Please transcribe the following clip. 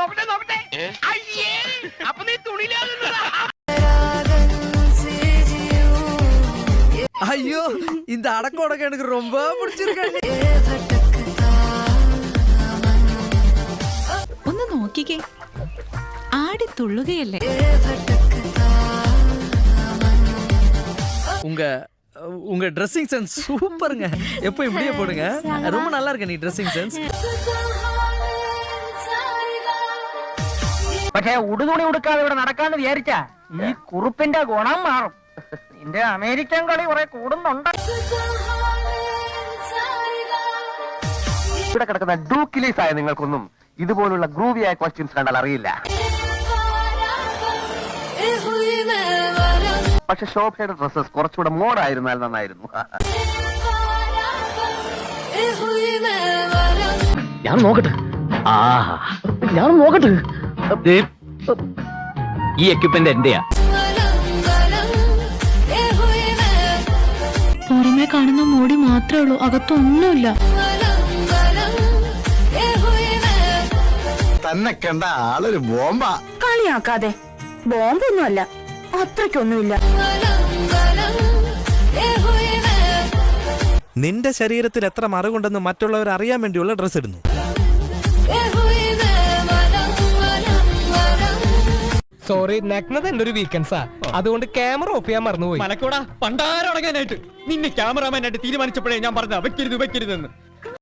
നോക്കട്ടെ അയ്യേ അപ്പൊ നീ തുണിയിലാകുന്നതാ. ஐயோ இந்த அடக்கோடக்க எனக்கு ரொம்ப பிடிச்சிருக்கு. ഒന്ന് നോക്കിക്കേ, ആടി തുള്ളുകയല്ലേ. உங்க ட்ரெஸ்ஸிங் சென்ஸ் சூப்பருங்க. எப்போ இப்படியே போடுங்க, ரொம்ப நல்லா இருக்கு நீ ட்ரெஸ்ஸிங் சென்ஸ். പക്ഷേ ഉടുതുണി ഉടുക്കാതെ ഇവിടെ നടക്കാന്ന് വിചാരിച്ചാ ഈ കുറുപ്പിന്റെ ഗുണം മാറും. നിന്റെ അമേരിക്കൻ കളി കുറെ കൂടുന്നുണ്ട്. ഇവിടെ കിടക്കുന്ന ഡൂക്കിലീസ് ആയ നിങ്ങൾക്കൊന്നും ഇതുപോലുള്ള ഗ്രൂവിയായ ക്വസ്റ്റ്യൻസ് കണ്ടാൽ അറിയില്ല. പക്ഷെ ശോഭയുടെ ഡ്രസ്സസ് കുറച്ചുകൂടെ മോഡായിരുന്നാൽ നന്നായിരുന്നു. ഞാൻ നോക്കട്ടെ. ഞാൻ നോക്കട്ടെ. ഈ എക്യുപ്മെന്റ് എന്റെയാ. പുറമെ കാണുന്ന മോടി മാത്രമേ ഉള്ളൂ, അകത്തൊന്നുമില്ല. തന്നെ കണ്ട ആളൊരു ബോംബാ. കളിയാക്കാതെ, ബോംബൊന്നുമല്ല, അത്രയ്ക്കൊന്നുമില്ല. നിന്റെ ശരീരത്തിൽ എത്ര മറകുണ്ടെന്ന് മറ്റുള്ളവർ അറിയാൻ വേണ്ടിയുള്ള ഡ്രസ് ഇടുന്നു. സോറി, നഗ്നത എന്റെ ഒരു വീക്കെൻഡ്സാ, അതുകൊണ്ട് ക്യാമറ ഓഫ് ചെയ്യാൻ മറന്നുപോയി. മലക്കോടാ പണ്ടാരടങ്ങാനായിട്ട് നിന്നെ ക്യാമറാമാനായിട്ട് തീരുമാനിച്ചപ്പോഴേ ഞാൻ പറഞ്ഞ വെക്കരുതെന്ന്.